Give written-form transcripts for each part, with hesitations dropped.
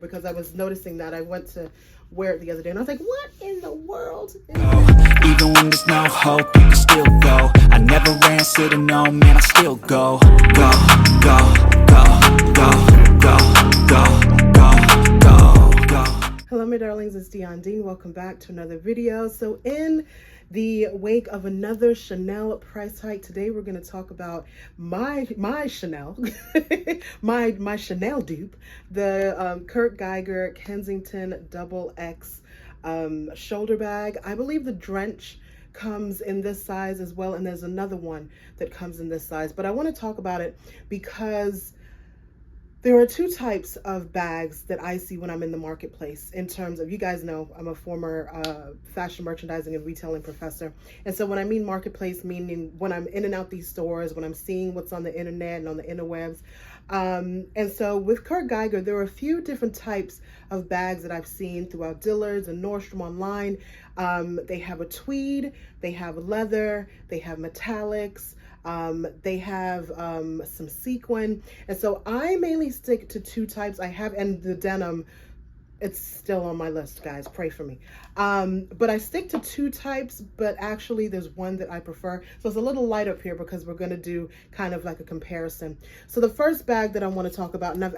because I was noticing that I went to wear it the other day and I was like, what in the world? Even when there's no hope, you can still go. I never answer to no, man, I still go. Go, go, go, go, go, go, go, go. Hello, my darlings, it's Dion Dean. Welcome back to another video. So in the wake of another Chanel price hike, today we're going to talk about my Chanel, my Chanel dupe, the Kurt Geiger Kensington XX shoulder bag. I believe the Drench comes in this size as well, and there's another one that comes in this size, but I want to talk about it because there are two types of bags that I see when I'm in the marketplace. In terms of, you guys know, I'm a former fashion merchandising and retailing professor. And so when I mean marketplace, meaning when I'm in and out these stores, when I'm seeing what's on the internet and on the interwebs. And so with Kurt Geiger, there are a few different types of bags that I've seen throughout Dillard's and Nordstrom online. They have a tweed, they have leather, they have metallics, they have some sequin, and so I mainly stick to two types. I have, and the denim, it's still on my list, guys, pray for me. But I stick to two types, but actually there's one that I prefer. So it's a little light up here because we're going to do kind of like a comparison. So the first bag that I want to talk about, and I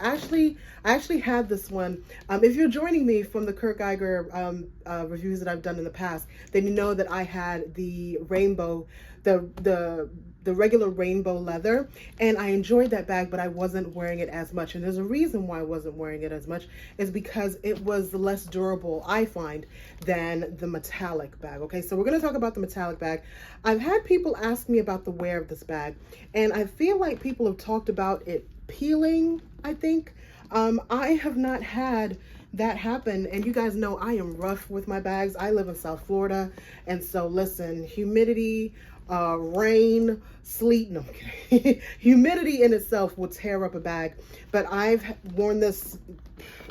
actually had this one. If you're joining me from the Kurt Geiger reviews that I've done in the past, then you know that I had the rainbow, the regular rainbow leather, and I enjoyed that bag, but I wasn't wearing it as much. And there's a reason why I wasn't wearing it as much, is because it was less durable, I find, than the metallic bag. Okay, so we're going to talk about the metallic bag. I've had people ask me about the wear of this bag, and I feel like people have talked about it peeling, I think. I have not had that happen, and you guys know I am rough with my bags. I live in South Florida, and so listen, humidity, rain, sleet, no, I'm kidding. Humidity in itself will tear up a bag, but I've worn this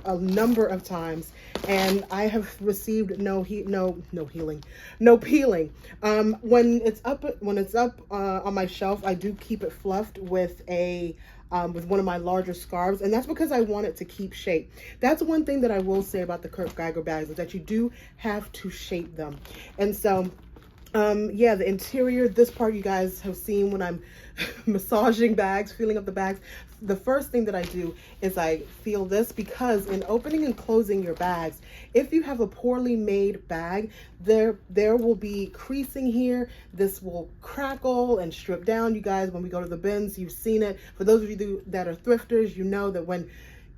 a number of times and I have received no peeling. When it's up on my shelf, I do keep it fluffed with with one of my larger scarves, and that's because I want it to keep shape. That's one thing that I will say about the Kurt Geiger bags, is that you do have to shape them. And so yeah, the interior, this part you guys have seen when I'm massaging bags, feeling up the bags. The first thing that I do is I feel this, because in opening and closing your bags, if you have a poorly made bag, there will be creasing here. This will crackle and strip down. You guys, when we go to the bins, you've seen it. For those of you that are thrifters, you know that when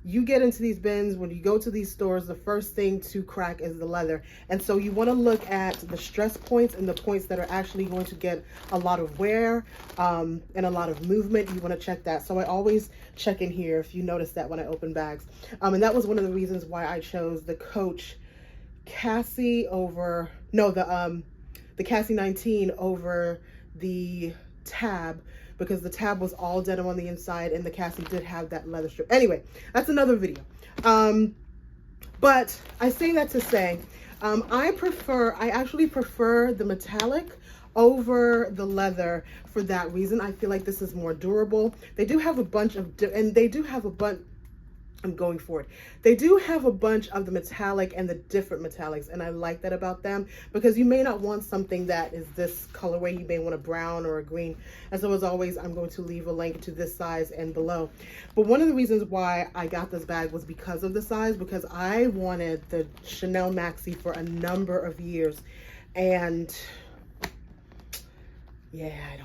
you get into these bins, when you go to these stores, the first thing to crack is the leather. And so you want to look at the stress points and the points that are actually going to get a lot of wear and a lot of movement. You want to check that. So I always check in here, if you notice that, when I open bags. And that was one of the reasons why I chose the Coach Cassie over, no, the Cassie 19 over the Tab, because the Tab was all denim on the inside and the Cassie did have that leather strip. Anyway, that's another video. But I say that to say, I actually prefer the metallic over the leather for that reason. I feel like this is more durable. They do have a bunch of, I'm going for it. They do have a bunch of the metallic and the different metallics, and I like that about them, because you may not want something that is this colorway. You may want a brown or a green. And so as always, I'm going to leave a link to this size and below. But one of the reasons why I got this bag was because of the size, because I wanted the Chanel Maxi for a number of years, and yeah, I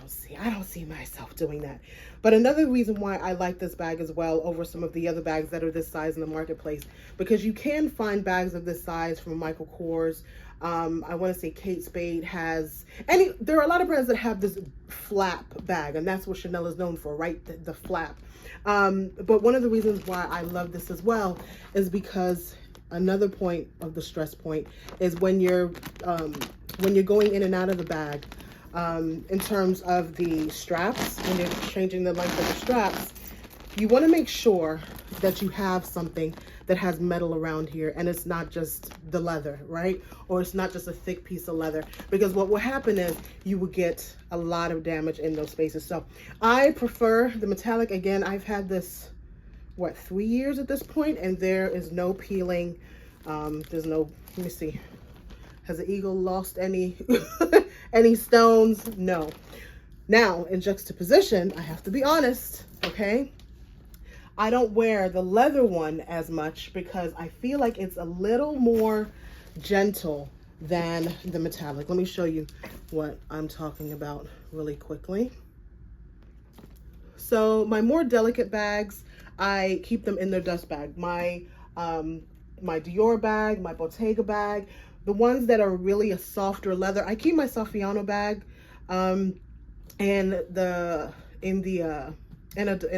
don't see myself doing that. But another reason why I like this bag as well over some of the other bags that are this size in the marketplace, because you can find bags of this size from Michael Kors. I want to say Kate Spade has, and there are a lot of brands that have this flap bag, and that's what Chanel is known for, right? The flap. But one of the reasons why I love this as well is because another point of the stress point is when you're going in and out of the bag, in terms of the straps, when you're changing the length of the straps, you want to make sure that you have something that has metal around here, and it's not just the leather, right? Or it's not just a thick piece of leather, because what will happen is you will get a lot of damage in those spaces. So I prefer the metallic. Again, I've had this what, 3 years at this point, and there is no peeling. There's no, let me see, has the eagle lost any any stones? No. Now, in juxtaposition, I have to be honest, okay? I don't wear the leather one as much because I feel like it's a little more gentle than the metallic. Let me show you what I'm talking about really quickly. So my more delicate bags, I keep them in their dust bag. My Dior bag, my Bottega bag, the ones that are really a softer leather, I keep my Saffiano bag in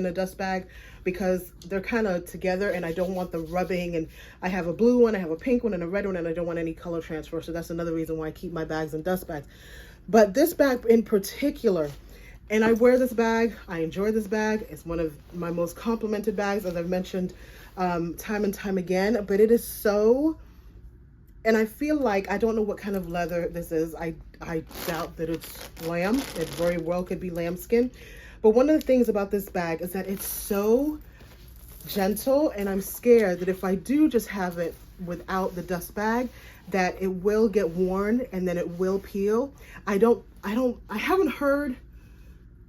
a dust bag because they're kind of together and I don't want them rubbing. And I have a blue one, I have a pink one and a red one, and I don't want any color transfer. So that's another reason why I keep my bags in dust bags. But this bag in particular, and I wear this bag, I enjoy this bag. It's one of my most complimented bags, as I've mentioned time and time again, but it is so, and I feel like, I don't know what kind of leather this is. I doubt that it's lamb. It very well could be lambskin. But one of the things about this bag is that it's so gentle, and I'm scared that if I do just have it without the dust bag, that it will get worn and then it will peel. I haven't heard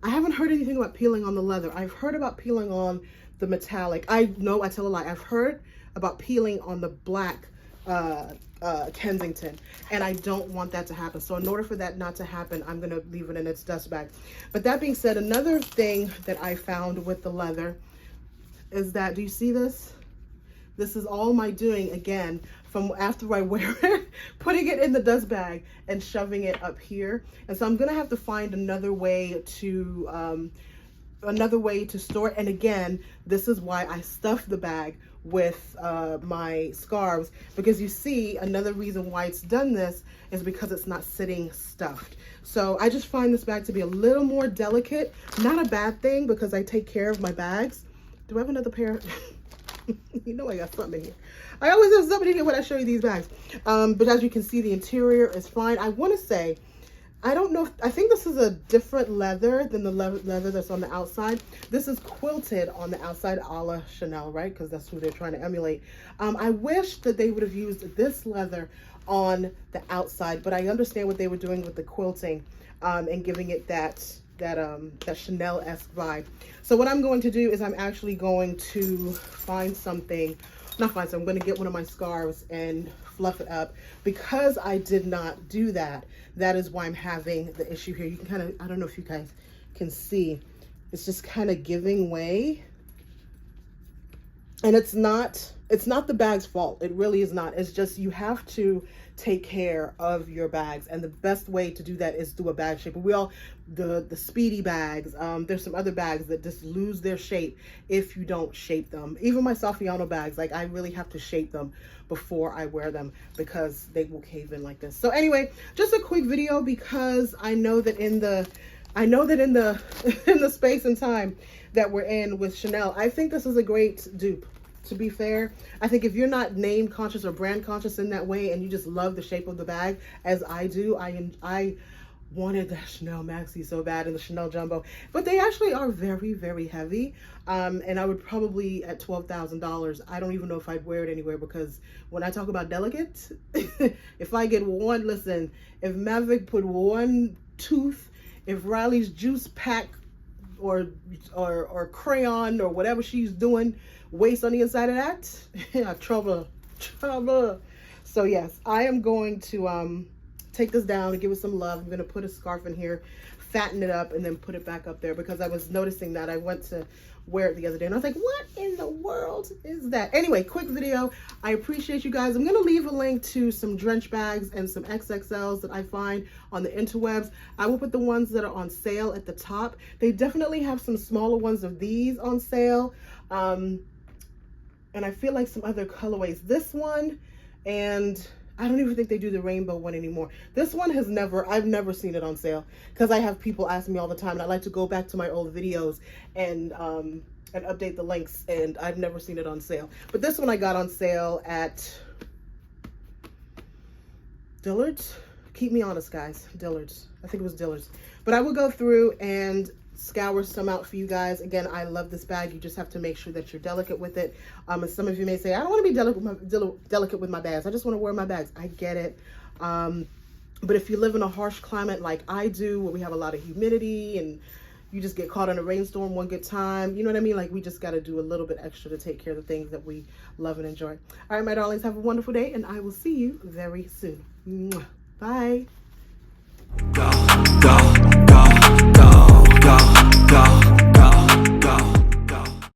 anything about peeling on the leather. I've heard about peeling on the metallic. I tell a lie. I've heard about peeling on the black Kensington, and I don't want that to happen. So in order for that not to happen, I'm gonna leave it in its dust bag. But that being said, another thing that I found with the leather is that, do you see this? This is all my doing again from after I wear it, putting it in the dust bag and shoving it up here. And so I'm gonna have to find another way to store it. And again, this is why I stuff the bag with my scarves, because you see, another reason why it's done this is because it's not sitting stuffed. So I just find this bag to be a little more delicate. Not a bad thing because I take care of my bags. Do I have another pair? You know I got something in here. I always have something in here when I show you these bags. But as you can see, the interior is fine. I want to say, I don't know, I think this is a different leather than the leather that's on the outside. This is quilted on the outside, a la Chanel, right? Because that's who they're trying to emulate. I wish that they would have used this leather on the outside, but I understand what they were doing with the quilting and giving it that Chanel-esque vibe. So what I'm going to do is I'm actually going to find something, I'm going to get one of my scarves and fluff it up. Because I did not do that, that is why I'm having the issue here. You can kind of, I don't know if you guys can see, it's just kind of giving way. And it's not the bag's fault. It really is not. It's just, you have to take care of your bags, and the best way to do that is through a bag shaper. We all, the speedy bags, there's some other bags that just lose their shape if you don't shape them. Even my Saffiano bags, like, I really have to shape them before I wear them because they will cave in like this. So anyway, just a quick video because I know that in the in the space and time that we're in with Chanel, I think this is a great dupe. To be fair, I think if you're not name conscious or brand conscious in that way, and you just love the shape of the bag, as I do, I wanted the Chanel Maxi so bad and the Chanel Jumbo, but they actually are very, very heavy. And I would probably, at $12,000, I don't even know if I'd wear it anywhere, because when I talk about delicate, if I get one, listen, if Maverick put one tooth, if Riley's juice pack or crayon or whatever she's doing waste on the inside of that, trouble. So yes, I am going to take this down and give it some love. I'm going to put a scarf in here, fatten it up, and then put it back up there, because I was noticing that I went to wear it the other day and I was like, what in the world is that? Anyway, quick video. I appreciate you guys. I'm going to leave a link to some drench bags and some XXLs that I find on the interwebs. I will put the ones that are on sale at the top. They definitely have some smaller ones of these on sale. And I feel like some other colorways. This one, and I don't even think they do the rainbow one anymore. This one I've never seen it on sale, because I have people ask me all the time, and I like to go back to my old videos and update the links, and I've never seen it on sale. But this one I got on sale at Dillard's. Keep me honest, guys. Dillard's. I think it was Dillard's. But I will go through and scour some out for you guys. Again, I love this bag. You just have to make sure that you're delicate with it. And some of you may say, I don't want to be delicate with my bags. I just want to wear my bags. I get it. But if you live in a harsh climate like I do, where we have a lot of humidity and you just get caught in a rainstorm one good time, you know what I mean? Like, we just got to do a little bit extra to take care of the things that we love and enjoy. All right, my darlings, have a wonderful day, and I will see you very soon. Mwah. Bye. Go,